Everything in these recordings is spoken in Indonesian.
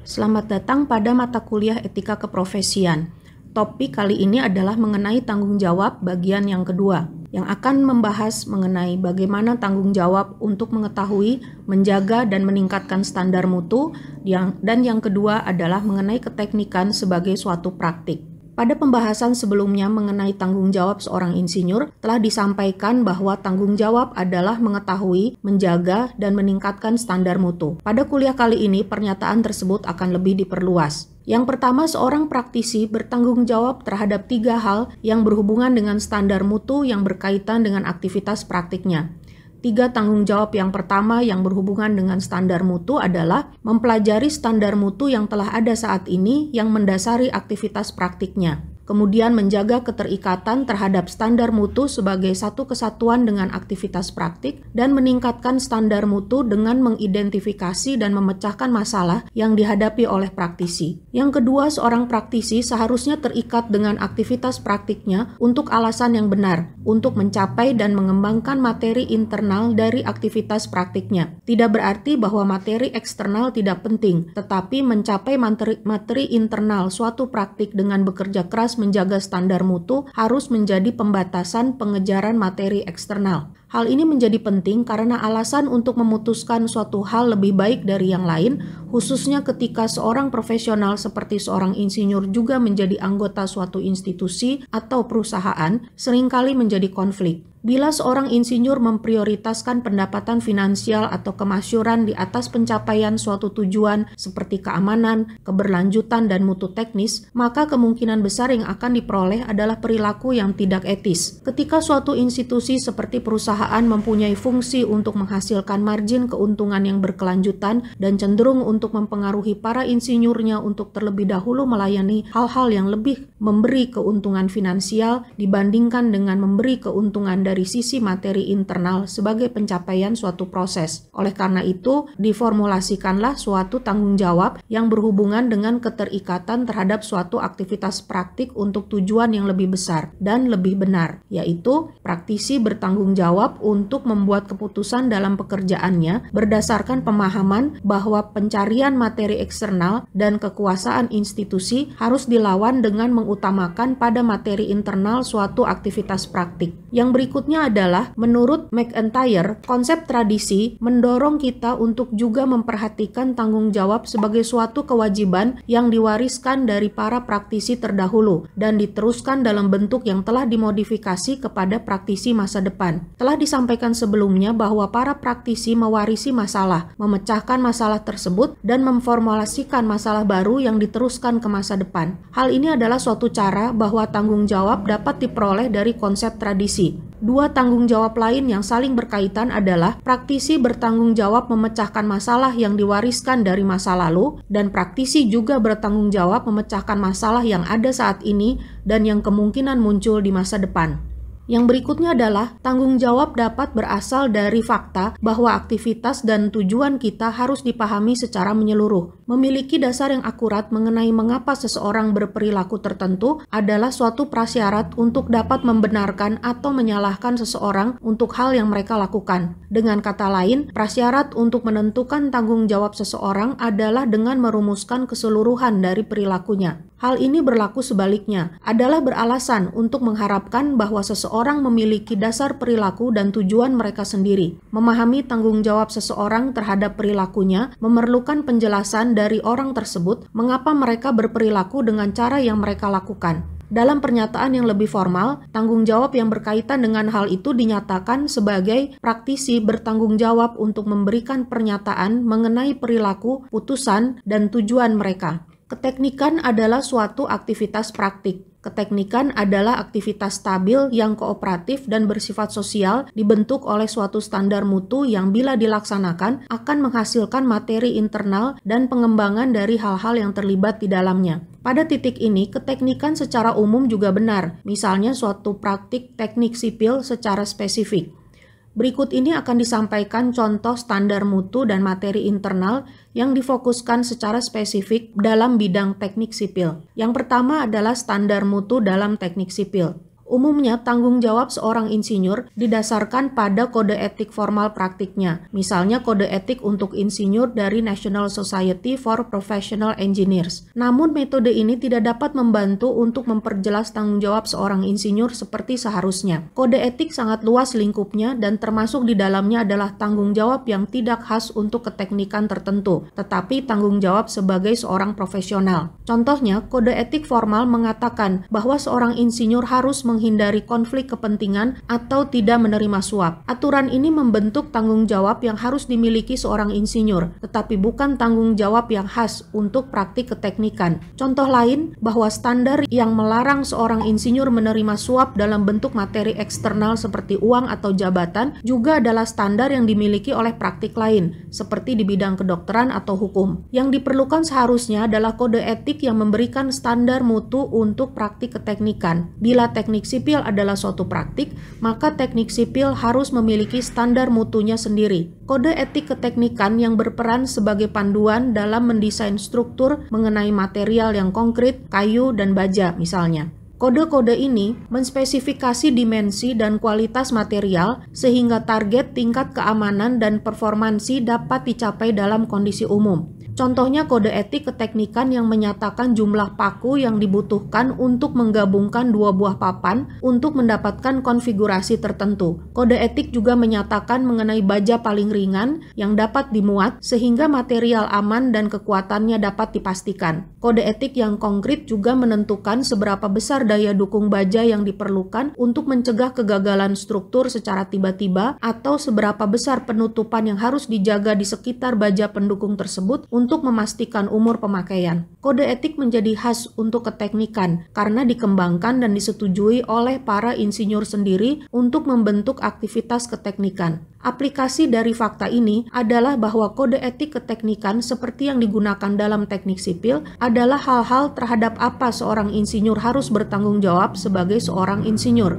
Selamat datang pada mata kuliah Etika Keprofesian. Topik kali ini adalah mengenai tanggung jawab bagian yang kedua, yang akan membahas mengenai bagaimana tanggung jawab untuk mengetahui, menjaga, dan meningkatkan standar mutu, dan yang kedua adalah mengenai keteknikan sebagai suatu praktik. Pada pembahasan sebelumnya mengenai tanggung jawab seorang insinyur, telah disampaikan bahwa tanggung jawab adalah mengetahui, menjaga, dan meningkatkan standar mutu. Pada kuliah kali ini, pernyataan tersebut akan lebih diperluas. Yang pertama, seorang praktisi bertanggung jawab terhadap 3 hal yang berhubungan dengan standar mutu yang berkaitan dengan aktivitas praktiknya. 3 tanggung jawab yang pertama yang berhubungan dengan standar mutu adalah mempelajari standar mutu yang telah ada saat ini yang mendasari aktivitas praktiknya. Kemudian menjaga keterikatan terhadap standar mutu sebagai satu kesatuan dengan aktivitas praktik dan meningkatkan standar mutu dengan mengidentifikasi dan memecahkan masalah yang dihadapi oleh praktisi. Yang kedua, seorang praktisi seharusnya terikat dengan aktivitas praktiknya untuk alasan yang benar, untuk mencapai dan mengembangkan materi internal dari aktivitas praktiknya. Tidak berarti bahwa materi eksternal tidak penting, tetapi mencapai materi internal suatu praktik dengan bekerja keras menjaga standar mutu harus menjadi pembatasan pengejaran materi eksternal. Hal ini menjadi penting karena alasan untuk memutuskan suatu hal lebih baik dari yang lain, khususnya ketika seorang profesional seperti seorang insinyur juga menjadi anggota suatu institusi atau perusahaan, seringkali menjadi konflik. Bila seorang insinyur memprioritaskan pendapatan finansial atau kemasyuran di atas pencapaian suatu tujuan seperti keamanan, keberlanjutan, dan mutu teknis, maka kemungkinan besar yang akan diperoleh adalah perilaku yang tidak etis. Ketika suatu institusi seperti perusahaan mempunyai fungsi untuk menghasilkan margin keuntungan yang berkelanjutan dan cenderung untuk mempengaruhi para insinyurnya untuk terlebih dahulu melayani hal-hal yang lebih memberi keuntungan finansial dibandingkan dengan memberi keuntungan dari sisi materi internal sebagai pencapaian suatu proses. Oleh karena itu, diformulasikanlah suatu tanggung jawab yang berhubungan dengan keterikatan terhadap suatu aktivitas praktik untuk tujuan yang lebih besar dan lebih benar, yaitu praktisi bertanggung jawab untuk membuat keputusan dalam pekerjaannya berdasarkan pemahaman bahwa pencarian materi eksternal dan kekuasaan institusi harus dilawan dengan mengutamakan pada materi internal suatu aktivitas praktik. Yang berikutnya adalah, menurut McIntyre, konsep tradisi mendorong kita untuk juga memperhatikan tanggung jawab sebagai suatu kewajiban yang diwariskan dari para praktisi terdahulu dan diteruskan dalam bentuk yang telah dimodifikasi kepada praktisi masa depan. Telah disampaikan sebelumnya bahwa para praktisi mewarisi masalah, memecahkan masalah tersebut, dan memformulasikan masalah baru yang diteruskan ke masa depan. Hal ini adalah suatu cara bahwa tanggung jawab dapat diperoleh dari konsep tradisi. 2 tanggung jawab lain yang saling berkaitan adalah praktisi bertanggung jawab memecahkan masalah yang diwariskan dari masa lalu, dan praktisi juga bertanggung jawab memecahkan masalah yang ada saat ini dan yang kemungkinan muncul di masa depan. Yang berikutnya adalah, tanggung jawab dapat berasal dari fakta bahwa aktivitas dan tujuan kita harus dipahami secara menyeluruh. Memiliki dasar yang akurat mengenai mengapa seseorang berperilaku tertentu adalah suatu prasyarat untuk dapat membenarkan atau menyalahkan seseorang untuk hal yang mereka lakukan. Dengan kata lain, prasyarat untuk menentukan tanggung jawab seseorang adalah dengan merumuskan keseluruhan dari perilakunya. Hal ini berlaku sebaliknya, adalah beralasan untuk mengharapkan bahwa seseorang memiliki dasar perilaku dan tujuan mereka sendiri. Memahami tanggung jawab seseorang terhadap perilakunya memerlukan penjelasan dari orang tersebut mengapa mereka berperilaku dengan cara yang mereka lakukan. Dalam pernyataan yang lebih formal, tanggung jawab yang berkaitan dengan hal itu dinyatakan sebagai praktisi bertanggung jawab untuk memberikan pernyataan mengenai perilaku, putusan, dan tujuan mereka. Keteknikan adalah suatu aktivitas praktik. Keteknikan adalah aktivitas stabil yang kooperatif dan bersifat sosial dibentuk oleh suatu standar mutu yang bila dilaksanakan akan menghasilkan materi internal dan pengembangan dari hal-hal yang terlibat di dalamnya. Pada titik ini, keteknikan secara umum juga benar, misalnya suatu praktik teknik sipil secara spesifik. Berikut ini akan disampaikan contoh standar mutu dan materi internal yang difokuskan secara spesifik dalam bidang teknik sipil. Yang pertama adalah standar mutu dalam teknik sipil. Umumnya, tanggung jawab seorang insinyur didasarkan pada kode etik formal praktiknya. Misalnya kode etik untuk insinyur dari National Society for Professional Engineers. Namun metode ini tidak dapat membantu untuk memperjelas tanggung jawab seorang insinyur seperti seharusnya. Kode etik sangat luas lingkupnya dan termasuk di dalamnya adalah tanggung jawab yang tidak khas untuk keteknikan tertentu, tetapi tanggung jawab sebagai seorang profesional. Contohnya, kode etik formal mengatakan bahwa seorang insinyur harus menghindari konflik kepentingan atau tidak menerima suap. Aturan ini membentuk tanggung jawab yang harus dimiliki seorang insinyur, tetapi bukan tanggung jawab yang khas untuk praktik keteknikan. Contoh lain, bahwa standar yang melarang seorang insinyur menerima suap dalam bentuk materi eksternal seperti uang atau jabatan juga adalah standar yang dimiliki oleh praktik lain, seperti di bidang kedokteran atau hukum. Yang diperlukan seharusnya adalah kode etik yang memberikan standar mutu untuk praktik keteknikan. Bila teknik sipil adalah suatu praktik, maka teknik sipil harus memiliki standar mutunya sendiri. Kode etik keteknikan yang berperan sebagai panduan dalam mendesain struktur mengenai material yang konkret, kayu, dan baja misalnya. Kode-kode ini menspesifikasi dimensi dan kualitas material sehingga target tingkat keamanan dan performansi dapat dicapai dalam kondisi umum. Contohnya kode etik keteknikan yang menyatakan jumlah paku yang dibutuhkan untuk menggabungkan dua buah papan untuk mendapatkan konfigurasi tertentu. Kode etik juga menyatakan mengenai baja paling ringan yang dapat dimuat sehingga material aman dan kekuatannya dapat dipastikan. Kode etik yang konkret juga menentukan seberapa besar daya dukung baja yang diperlukan untuk mencegah kegagalan struktur secara tiba-tiba atau seberapa besar penutupan yang harus dijaga di sekitar baja pendukung tersebut untuk memastikan umur pemakaian. Kode etik menjadi khas untuk keteknikan karena dikembangkan dan disetujui oleh para insinyur sendiri untuk membentuk aktivitas keteknikan. Aplikasi dari fakta ini adalah bahwa kode etik keteknikan seperti yang digunakan dalam teknik sipil adalah hal-hal terhadap apa seorang insinyur harus bertanggung jawab sebagai seorang insinyur.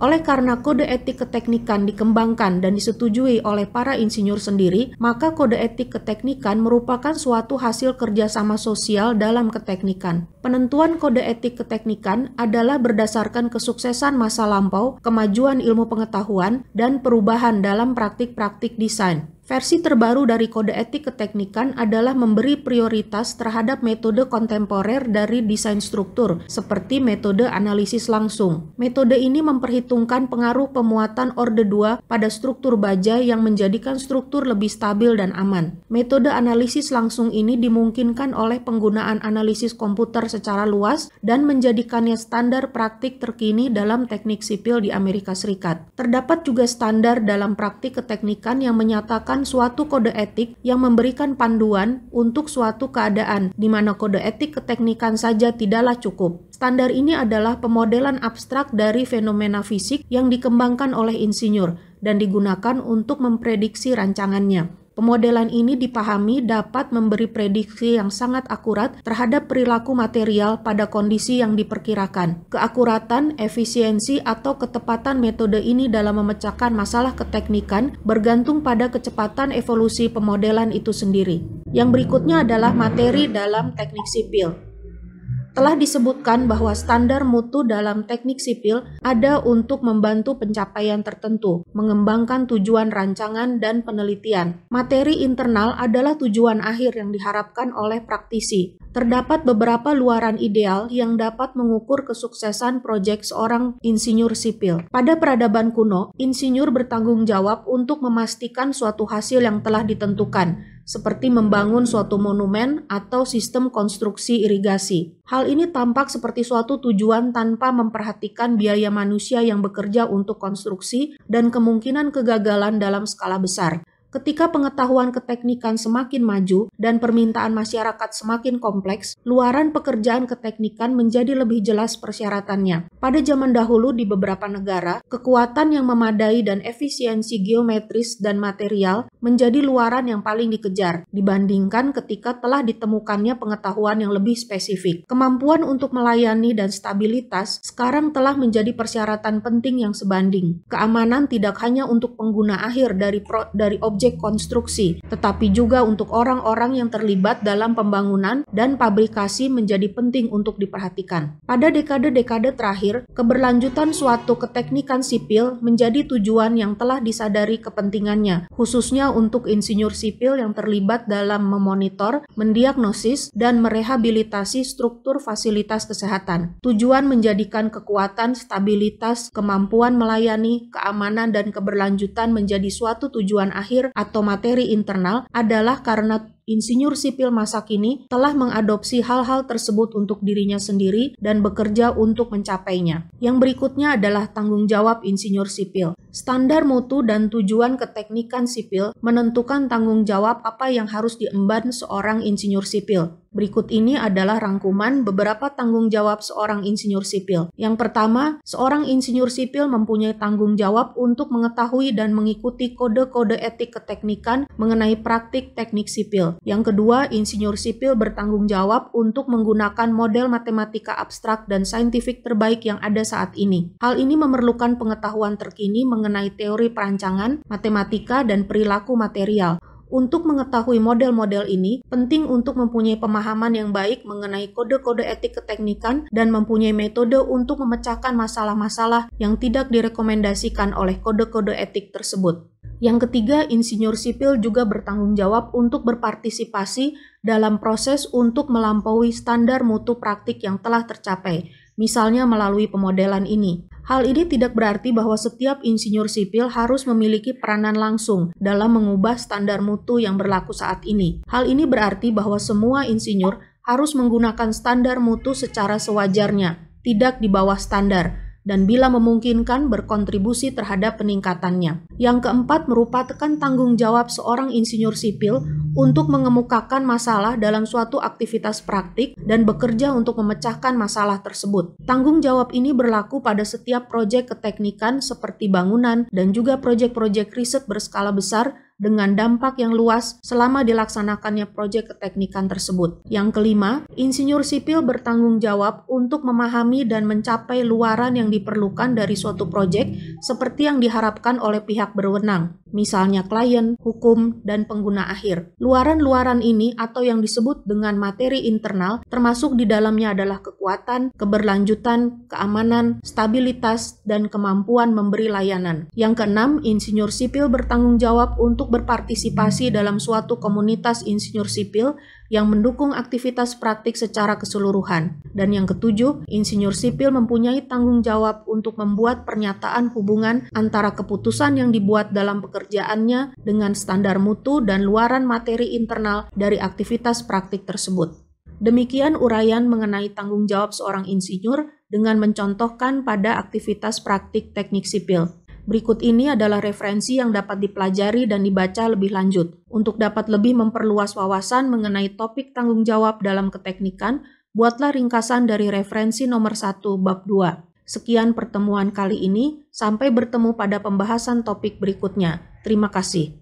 Oleh karena kode etik keteknikan dikembangkan dan disetujui oleh para insinyur sendiri, maka kode etik keteknikan merupakan suatu hasil kerjasama sosial dalam keteknikan. Penentuan kode etik keteknikan adalah berdasarkan kesuksesan masa lampau, kemajuan ilmu pengetahuan, dan perubahan dalam praktik-praktik desain. Versi terbaru dari kode etik keteknikan adalah memberi prioritas terhadap metode kontemporer dari desain struktur, seperti metode analisis langsung. Metode ini memperhitungkan pengaruh pemuatan orde 2 pada struktur baja yang menjadikan struktur lebih stabil dan aman. Metode analisis langsung ini dimungkinkan oleh penggunaan analisis komputer secara luas dan menjadikannya standar praktik terkini dalam teknik sipil di Amerika Serikat. Terdapat juga standar dalam praktik keteknikan yang menyatakan suatu kode etik yang memberikan panduan untuk suatu keadaan di mana kode etik keteknikan saja tidaklah cukup. Standar ini adalah pemodelan abstrak dari fenomena fisik yang dikembangkan oleh insinyur dan digunakan untuk memprediksi rancangannya. Pemodelan ini dipahami dapat memberi prediksi yang sangat akurat terhadap perilaku material pada kondisi yang diperkirakan. Keakuratan, efisiensi, atau ketepatan metode ini dalam memecahkan masalah keteknikan bergantung pada kecepatan evolusi pemodelan itu sendiri. Yang berikutnya adalah materi dalam teknik sipil. Telah disebutkan bahwa standar mutu dalam teknik sipil ada untuk membantu pencapaian tertentu, mengembangkan tujuan rancangan dan penelitian. Materi internal adalah tujuan akhir yang diharapkan oleh praktisi. Terdapat beberapa luaran ideal yang dapat mengukur kesuksesan proyek seorang insinyur sipil. Pada peradaban kuno, insinyur bertanggung jawab untuk memastikan suatu hasil yang telah ditentukan, seperti membangun suatu monumen atau sistem konstruksi irigasi. Hal ini tampak seperti suatu tujuan tanpa memperhatikan biaya manusia yang bekerja untuk konstruksi dan kemungkinan kegagalan dalam skala besar. Ketika pengetahuan keteknikan semakin maju dan permintaan masyarakat semakin kompleks, luaran pekerjaan keteknikan menjadi lebih jelas persyaratannya. Pada zaman dahulu di beberapa negara, kekuatan yang memadai dan efisiensi geometris dan material menjadi luaran yang paling dikejar, dibandingkan ketika telah ditemukannya pengetahuan yang lebih spesifik. Kemampuan untuk melayani dan stabilitas sekarang telah menjadi persyaratan penting yang sebanding. Keamanan tidak hanya untuk pengguna akhir dari objek objek konstruksi, tetapi juga untuk orang-orang yang terlibat dalam pembangunan dan pabrikasi menjadi penting untuk diperhatikan. Pada dekade-dekade terakhir, keberlanjutan suatu keteknikan sipil menjadi tujuan yang telah disadari kepentingannya, khususnya untuk insinyur sipil yang terlibat dalam memonitor, mendiagnosis, dan merehabilitasi struktur fasilitas kesehatan. Tujuan menjadikan kekuatan, stabilitas, kemampuan melayani, keamanan, dan keberlanjutan menjadi suatu tujuan akhir atau materi internal adalah karena insinyur sipil masa kini telah mengadopsi hal-hal tersebut untuk dirinya sendiri dan bekerja untuk mencapainya. Yang berikutnya adalah tanggung jawab insinyur sipil. Standar mutu dan tujuan keteknikan sipil menentukan tanggung jawab apa yang harus diemban seorang insinyur sipil. Berikut ini adalah rangkuman beberapa tanggung jawab seorang insinyur sipil. Yang pertama, seorang insinyur sipil mempunyai tanggung jawab untuk mengetahui dan mengikuti kode-kode etik keteknikan mengenai praktik teknik sipil. Yang kedua, insinyur sipil bertanggung jawab untuk menggunakan model matematika abstrak dan saintifik terbaik yang ada saat ini. Hal ini memerlukan pengetahuan terkini mengenai teori perancangan, matematika, dan perilaku material. Untuk mengetahui model-model ini, penting untuk mempunyai pemahaman yang baik mengenai kode-kode etik keteknikan dan mempunyai metode untuk memecahkan masalah-masalah yang tidak direkomendasikan oleh kode-kode etik tersebut. Yang ketiga, insinyur sipil juga bertanggung jawab untuk berpartisipasi dalam proses untuk melampaui standar mutu praktik yang telah tercapai, misalnya melalui pemodelan ini. Hal ini tidak berarti bahwa setiap insinyur sipil harus memiliki peranan langsung dalam mengubah standar mutu yang berlaku saat ini. Hal ini berarti bahwa semua insinyur harus menggunakan standar mutu secara sewajarnya, tidak di bawah standar, dan bila memungkinkan berkontribusi terhadap peningkatannya. Yang keempat merupakan tanggung jawab seorang insinyur sipil untuk mengemukakan masalah dalam suatu aktivitas praktik dan bekerja untuk memecahkan masalah tersebut. Tanggung jawab ini berlaku pada setiap proyek keteknikan seperti bangunan dan juga proyek-proyek riset berskala besar dengan dampak yang luas selama dilaksanakannya proyek keteknikan tersebut. Yang kelima, insinyur sipil bertanggung jawab untuk memahami dan mencapai luaran yang diperlukan dari suatu proyek seperti yang diharapkan oleh pihak berwenang, misalnya klien, hukum, dan pengguna akhir. Luaran-luaran ini atau yang disebut dengan materi internal termasuk di dalamnya adalah kekuatan, keberlanjutan, keamanan, stabilitas, dan kemampuan memberi layanan. Yang keenam, insinyur sipil bertanggung jawab untuk berpartisipasi dalam suatu komunitas insinyur sipil yang mendukung aktivitas praktik secara keseluruhan. Dan yang ketujuh, insinyur sipil mempunyai tanggung jawab untuk membuat pernyataan hubungan antara keputusan yang dibuat dalam pekerjaannya dengan standar mutu dan luaran materi internal dari aktivitas praktik tersebut. Demikian uraian mengenai tanggung jawab seorang insinyur dengan mencontohkan pada aktivitas praktik teknik sipil. Berikut ini adalah referensi yang dapat dipelajari dan dibaca lebih lanjut. Untuk dapat lebih memperluas wawasan mengenai topik tanggung jawab dalam keteknikan, buatlah ringkasan dari referensi nomor 1 bab 2. Sekian pertemuan kali ini, sampai bertemu pada pembahasan topik berikutnya. Terima kasih.